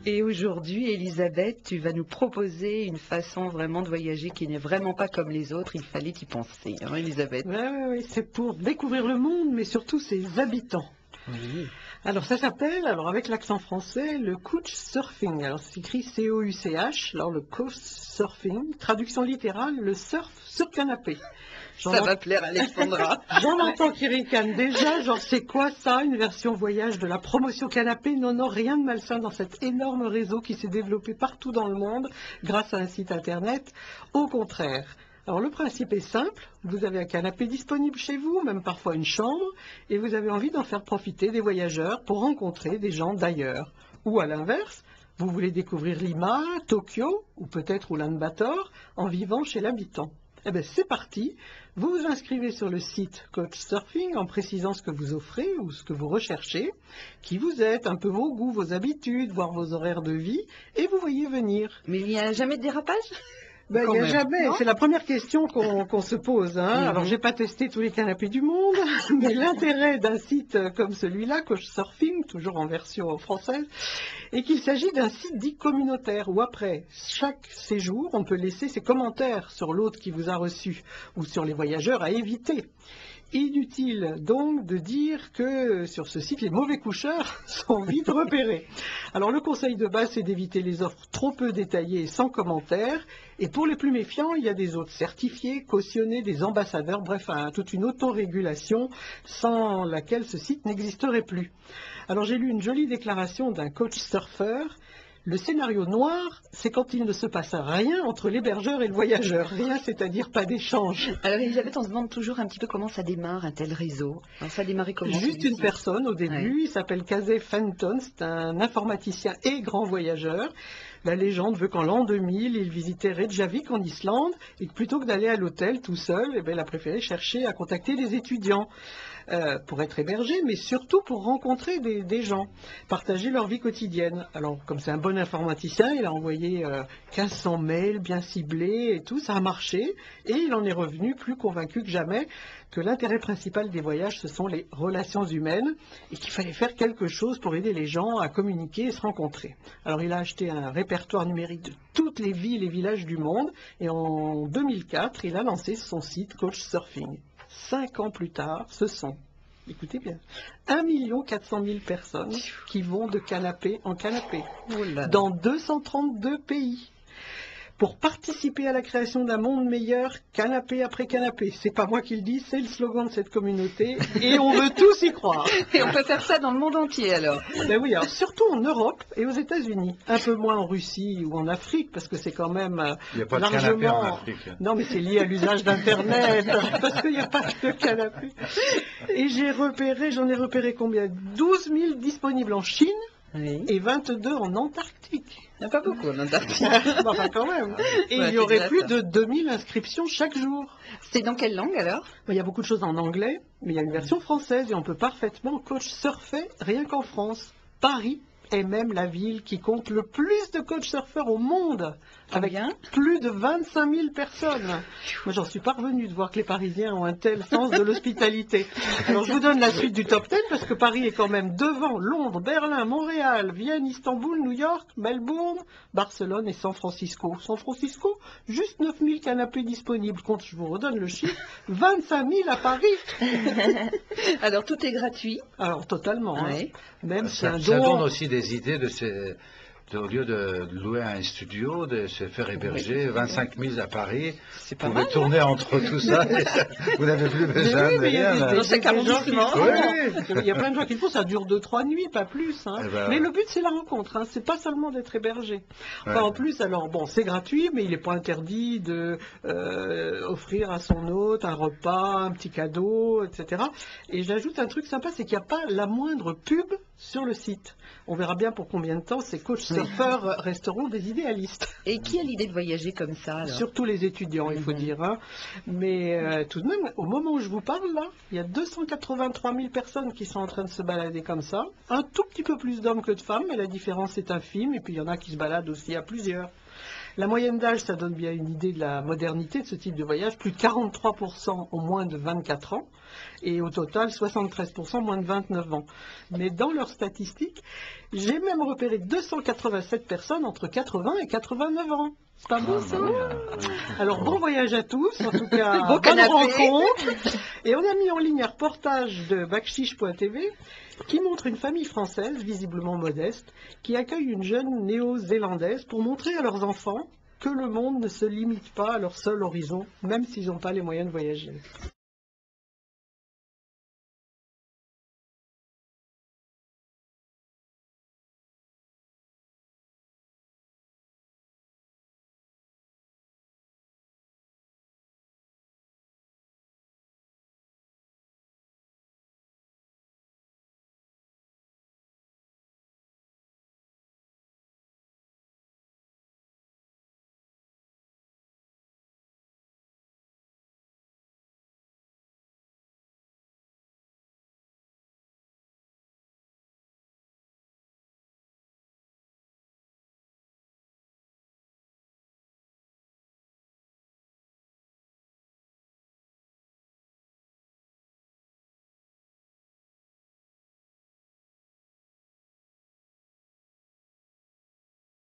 Et aujourd'hui, Elisabeth, tu vas nous proposer une façon vraiment de voyager qui n'est vraiment pas comme les autres. Il fallait y penser, hein, Elisabeth? Oui, c'est pour découvrir le monde, mais surtout ses habitants. Oui. Alors ça s'appelle, avec l'accent français, le couchsurfing. Alors c'est écrit C-O-U-C-H, alors le couchsurfing, traduction littérale, le surf sur canapé. Ça va plaire à Alexandra. J'en entends qui ricanent déjà, genre c'est quoi ça, une version voyage de la promotion canapé? Non, rien de malsain dans cet énorme réseau qui s'est développé partout dans le monde grâce à un site internet. Au contraire. Alors le principe est simple, vous avez un canapé disponible chez vous, même parfois une chambre, et vous avez envie d'en faire profiter des voyageurs pour rencontrer des gens d'ailleurs. Ou à l'inverse, vous voulez découvrir Lima, Tokyo, ou peut-être Ulaanbaatar, en vivant chez l'habitant. Eh bien c'est parti, vous vous inscrivez sur le site Couchsurfing en précisant ce que vous offrez ou ce que vous recherchez, qui vous êtes, un peu vos goûts, vos habitudes, voire vos horaires de vie, et vous voyez venir. Mais il n'y a jamais de dérapage? Il n'y a jamais, c'est la première question qu'on se pose. Alors, j'ai pas testé tous les canapés du monde, mais l'intérêt d'un site comme celui-là, Couchsurfing, toujours en version française, est qu'il s'agit d'un site dit communautaire, où après chaque séjour, on peut laisser ses commentaires sur l'hôte qui vous a reçu, ou sur les voyageurs à éviter. Inutile donc de dire que sur ce site, les mauvais coucheurs sont vite repérés. Alors le conseil de base, c'est d'éviter les offres trop peu détaillées et sans commentaires. Et pour les plus méfiants, il y a des hôtes certifiés, cautionnés, des ambassadeurs, bref, toute une autorégulation sans laquelle ce site n'existerait plus. Alors j'ai lu une jolie déclaration d'un coach surfeur. Le scénario noir, c'est quand il ne se passe rien entre l'hébergeur et le voyageur. Rien, c'est-à-dire pas d'échange. Alors Elisabeth, on se demande toujours un petit peu comment ça démarre un tel réseau. Alors ça a démarré comment? Juste une personne au début, ouais. Il s'appelle Casey Fenton, c'est un informaticien et grand voyageur. La légende veut qu'en l'an 2000, il visitait Reykjavik en Islande et que plutôt que d'aller à l'hôtel tout seul, il a préféré chercher à contacter des étudiants pour être hébergé, mais surtout pour rencontrer des gens, partager leur vie quotidienne. Alors, comme c'est un bon informaticien, il a envoyé 1500 mails bien ciblés et tout, ça a marché, et il en est revenu plus convaincu que jamais que l'intérêt principal des voyages, ce sont les relations humaines, et qu'il fallait faire quelque chose pour aider les gens à communiquer et se rencontrer. Alors il a acheté un répertoire numérique de toutes les villes et villages du monde, et en 2004, il a lancé son site Couchsurfing. 5 ans plus tard, ce sont, écoutez bien, 1 400 000 personnes qui vont de canapé en canapé, dans 232 pays. Pour participer à la création d'un monde meilleur, canapé après canapé. C'est pas moi qui le dis, c'est le slogan de cette communauté, et on veut tous y croire. Et on peut faire ça dans le monde entier alors. Ben oui, alors surtout en Europe et aux États-Unis, un peu moins en Russie ou en Afrique, parce que c'est quand même il n'y a pas largement... de canapé en Afrique. Non, mais c'est lié à l'usage d'Internet, parce qu'il n'y a pas de canapé. Et j'en ai repéré combien? 12 000 disponibles en Chine, oui, et 22 en Antarctique. Il n'y a pas beaucoup en Antarctique. Enfin, quand même. Et il y aurait plus de 2000 inscriptions chaque jour. C'est dans quelle langue alors? Il y a beaucoup de choses en anglais, mais il y a une version française et on peut parfaitement couchsurfer rien qu'en France. Paris est même la ville qui compte le plus de couchsurfers au monde, avec plus de 25 000 personnes. Moi, j'en suis parvenue de voir que les Parisiens ont un tel sens de l'hospitalité. Alors, je vous donne la suite du top 10, parce que Paris est quand même devant Londres, Berlin, Montréal, Vienne, Istanbul, New York, Melbourne, Barcelone et San Francisco. San Francisco, juste 9 000 canapés disponibles. Compte, je vous redonne le chiffre, 25 000 à Paris. Alors, tout est gratuit? Alors, totalement. Ouais. Même si un ça donne aussi des idées au lieu de louer un studio, de se faire héberger, 25 000 à Paris, c'est pas vous mal, pouvez tourner entre tout ça, vous n'avez plus besoin de rien. Dans chaque arrondissement. Il y a plein de gens qui le font, ça dure 2-3 nuits, pas plus. Mais le but, c'est la rencontre, c'est pas seulement d'être hébergé. Enfin, en plus, alors, bon, c'est gratuit, mais il n'est pas interdit de offrir à son hôte un repas, un petit cadeau, etc. Et j'ajoute un truc sympa, c'est qu'il n'y a pas la moindre pub sur le site. On verra bien pour combien de temps ces couchsurfers resteront des idéalistes. Et qui a l'idée de voyager comme ça alors? Surtout les étudiants, il faut dire. Mais tout de même, au moment où je vous parle, là, il y a 283 000 personnes qui sont en train de se balader comme ça. Un tout petit peu plus d'hommes que de femmes, mais la différence est infime. Et puis il y en a qui se baladent aussi à plusieurs. La moyenne d'âge, ça donne bien une idée de la modernité de ce type de voyage. Plus de 43% ont moins de 24 ans. Et au total, 73% moins de 29 ans. Mais dans leur statistiques. J'ai même repéré 287 personnes entre 80 et 89 ans. C'est pas beau ça? Alors bon voyage à tous, en tout cas Bon bonne canapé. rencontre. Et on a mis en ligne un reportage de Bakshish.tv qui montre une famille française, visiblement modeste, qui accueille une jeune néo-zélandaise pour montrer à leurs enfants que le monde ne se limite pas à leur seul horizon, même s'ils n'ont pas les moyens de voyager.